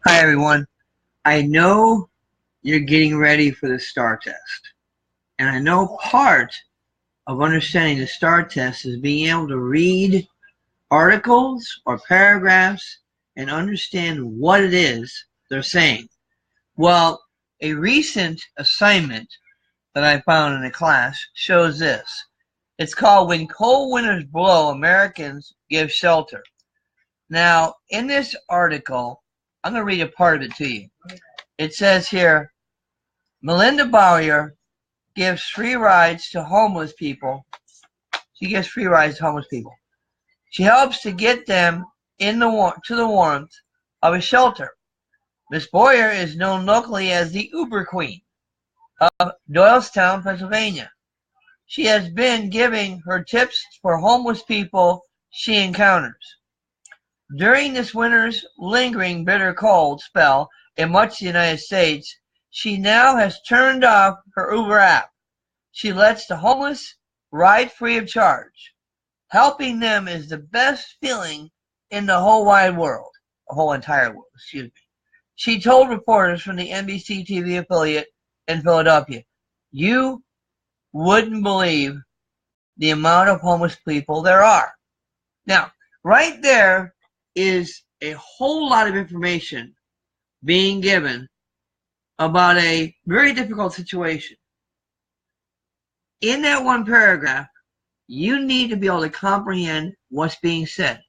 Hi everyone. I know you're getting ready for the STAR test. And I know part of understanding the STAR test is being able to read articles or paragraphs and understand what it is they're saying. Well, a recent assignment that I found in a class shows this. It's called When Cold Winters Blow, Americans Give Shelter. Now, in this article, I'm going to read a part of it to you. It says here, Melinda Bowyer gives free rides to homeless people. She gives free rides to homeless people. She helps to get them to the warmth of a shelter. Miss Bowyer is known locally as the Uber Queen of Doylestown, Pennsylvania. She has been giving her tips for homeless people she encounters. During this winter's lingering bitter cold spell in much of the United States, she now has turned off her Uber app. She lets the homeless ride free of charge. Helping them is the best feeling in the whole wide world. The whole entire world, excuse me. She told reporters from the NBC TV affiliate in Philadelphia, "You wouldn't believe the amount of homeless people there are." Now, right there is a whole lot of information being given about a very difficult situation. In that one paragraph, you need to be able to comprehend what's being said.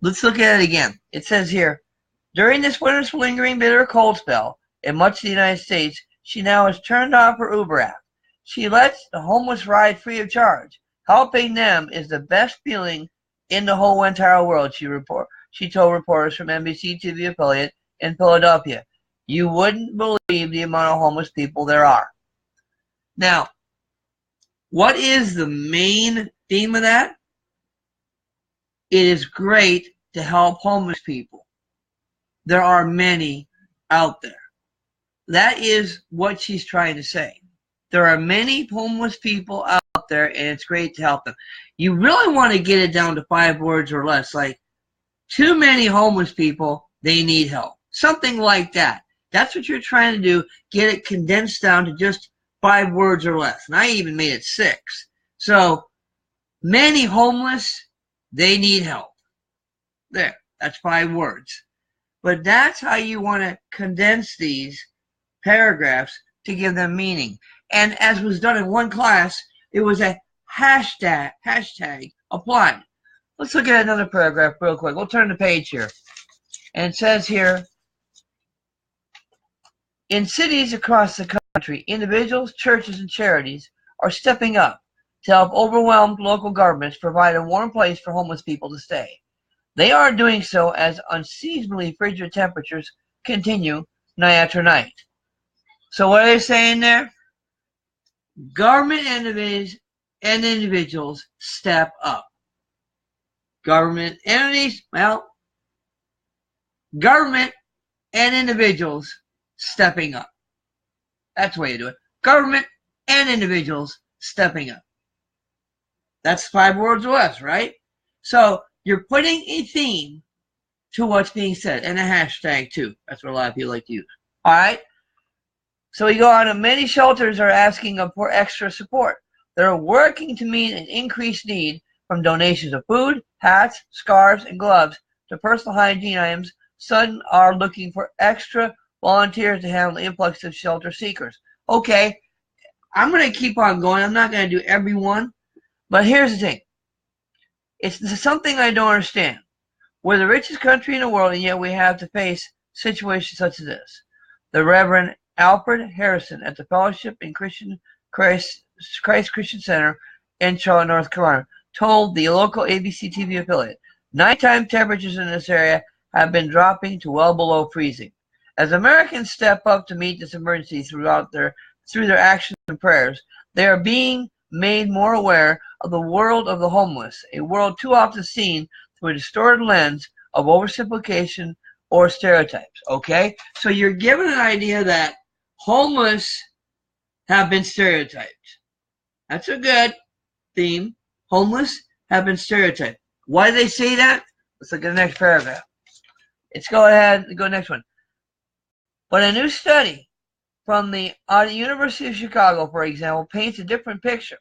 Let's look at it again. It says here, during this winter's lingering bitter cold spell in much of the United States, she now has turned off her Uber app. She lets the homeless ride free of charge. Helping them is the best feeling in the whole entire world, she told reporters from NBC TV affiliate in Philadelphia. You wouldn't believe the amount of homeless people there are. Now, what is the main theme of that? It is great to help homeless people. There are many out there. That is what she's trying to say. There are many homeless people out there, and it's great to help them. You really want to get it down to 5 words or less, like, too many homeless people, they need help. Something like that. That's what you're trying to do, get it condensed down to just 5 words or less. And I even made it 6. So, many homeless, they need help. There, that's 5 words. But that's how you want to condense these paragraphs to give them meaning. And as was done in one class, it was a hashtag applied. Let's look at another paragraph real quick. We'll turn the page here. And it says here, in cities across the country, individuals, churches, and charities are stepping up to help overwhelmed local governments provide a warm place for homeless people to stay. They are doing so as unseasonably frigid temperatures continue night after night. So what are they saying there? Government entities and individuals step up. Government entities, well, government and individuals stepping up. That's the way you do it. Government and individuals stepping up. That's 5 words or less, right? So you're putting a theme to what's being said, and a hashtag too. That's what a lot of people like to use. All right? So we go on, and many shelters are asking for extra support. They're working to meet an increased need, from donations of food, hats, scarves, and gloves to personal hygiene items. Some are looking for extra volunteers to handle the influx of shelter seekers. Okay, I'm going to keep on going. I'm not going to do every one. But here's the thing. It's something I don't understand. We're the richest country in the world, and yet we have to face situations such as this. The Reverend Alfred Harrison at the Fellowship in Christ Christian Center in Charlotte, North Carolina, told the local ABC TV affiliate, nighttime temperatures in this area have been dropping to well below freezing. As Americans step up to meet this emergency through their actions and prayers, they are being made more aware of the world of the homeless, a world too often seen through a distorted lens of oversimplification or stereotypes. Okay? So you're given an idea that homeless have been stereotyped. That's a good theme. Homeless have been stereotyped. Why do they say that? Let's look at the next paragraph. Let's go ahead and go next one. But a new study from the University of Chicago, for example, paints a different picture.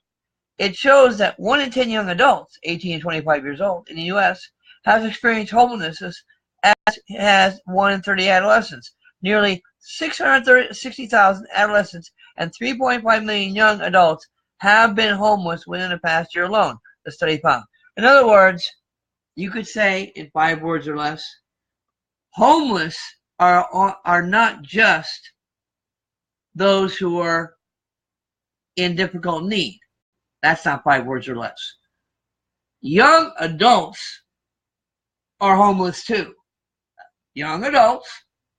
It shows that 1 in 10 young adults, 18 to 25 years old, in the U.S. has experienced homelessness, as has 1 in 30 adolescents. Nearly 660,000 adolescents and 3.5 million young adults have been homeless within the past year alone, the study found. In other words, you could say, in 5 words or less, homeless are not just those who are in difficult need. That's not 5 words or less. Young adults are homeless too. Young adults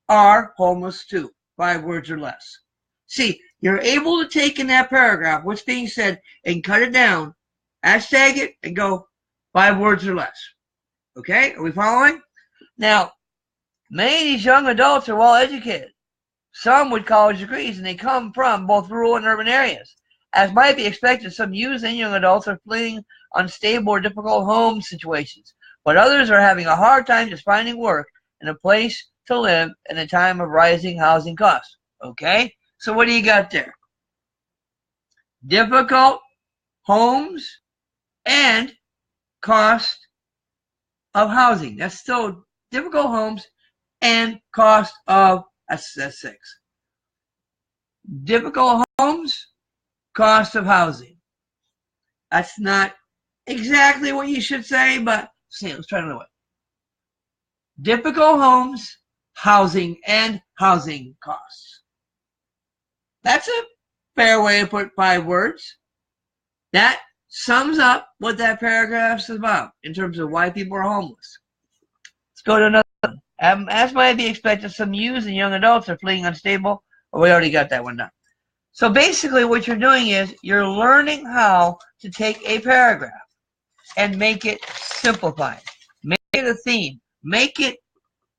are homeless too. 5 words or less. See, you're able to take in that paragraph what's being said and cut it down, hashtag it, and go 5 words or less. Okay? Are we following? Now, many of these young adults are well educated, some with college degrees, and they come from both rural and urban areas. As might be expected, some youth and young adults are fleeing unstable or difficult home situations, but others are having a hard time just finding work and a place to live in a time of rising housing costs. Okay? So what do you got there? Difficult homes and cost of housing. That's still difficult homes and cost of, that's 6. Difficult homes, cost of housing. That's not exactly what you should say, but let's try another way. Difficult homes, housing, and housing costs. That's a fair way to put 5 words. That sums up what that paragraph is about in terms of why people are homeless. Let's go to another one. As might be expected, some youth and young adults are fleeing unstable. Oh, we already got that one done. So basically what you're doing is you're learning how to take a paragraph and make it simplified. Make it a theme. Make it,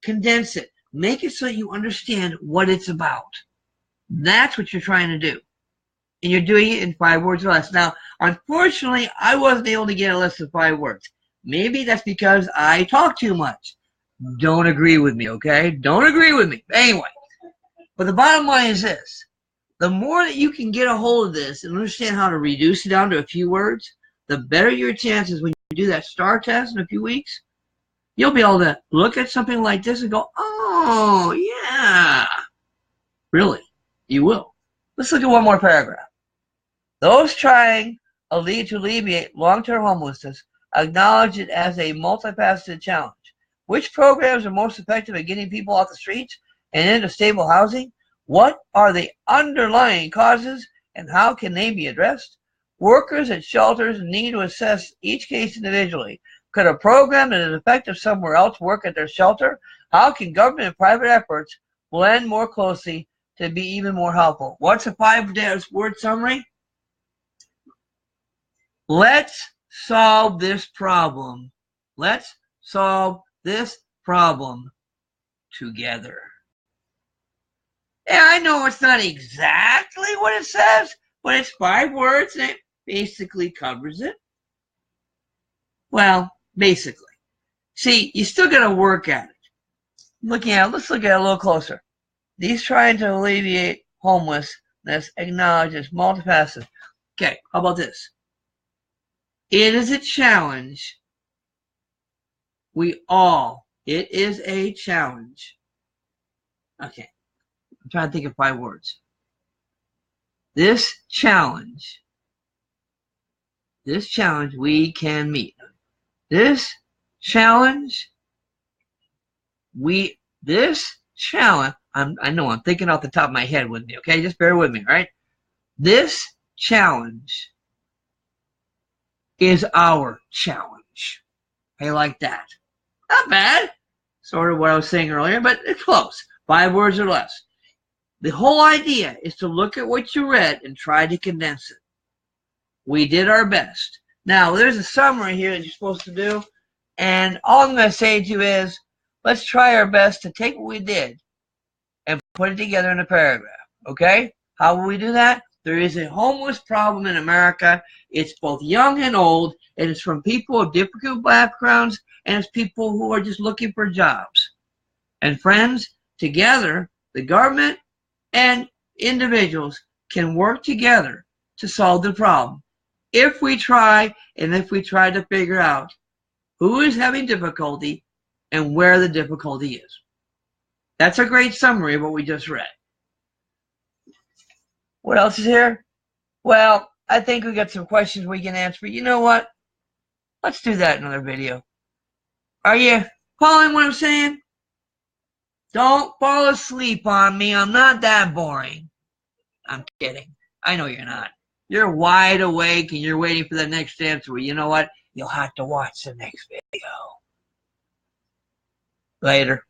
condense it. Make it so you understand what it's about. That's what you're trying to do. And you're doing it in 5 words or less. Now, unfortunately, I wasn't able to get a list of 5 words. Maybe that's because I talk too much. Don't agree with me, okay? Don't agree with me. Anyway, but the bottom line is this. The more that you can get a hold of this and understand how to reduce it down to a few words, the better your chances when you do that STAR test in a few weeks. You'll be able to look at something like this and go, oh, yeah. Really, you will. Let's look at one more paragraph. Those trying to alleviate long-term homelessness acknowledge it as a multifaceted challenge. Which programs are most effective at getting people off the streets and into stable housing? What are the underlying causes and how can they be addressed? Workers at shelters need to assess each case individually. Could a program that is effective somewhere else work at their shelter? How can government and private efforts blend more closely to be even more helpful? What's a 5-word summary? Let's solve this problem. Let's solve this problem together. Yeah, I know it's not exactly what it says, but it's 5 words and it basically covers it. Well, basically. See, you still got to work at it. Let's look at it a little closer. These trying to alleviate homelessness acknowledges multifaceted. Okay, how about this? It is a challenge. It is a challenge. Okay, I'm trying to think of 5 words. This challenge we can meet. This challenge, I know I'm thinking off the top of my head with me, okay? Just bear with me, all right? This challenge is our challenge. I like that. Not bad. Sort of what I was saying earlier, but it's close. 5 words or less. The whole idea is to look at what you read and try to condense it. We did our best. Now, there's a summary here that you're supposed to do, and all I'm going to say to you is, let's try our best to take what we did and put it together in a paragraph, okay? How will we do that? There is a homeless problem in America. It's both young and old, and it's from people of different backgrounds, and it's people who are just looking for jobs. And friends, together, the government and individuals can work together to solve the problem. If we try, and if we try to figure out who is having difficulty and where the difficulty is. That's a great summary of what we just read. What else is here? Well, I think we got some questions we can answer. You know what? Let's do that in another video. Are you following what I'm saying? Don't fall asleep on me. I'm not that boring. I'm kidding. I know you're not. You're wide awake and you're waiting for the next answer. Well, you know what? You'll have to watch the next video. Later.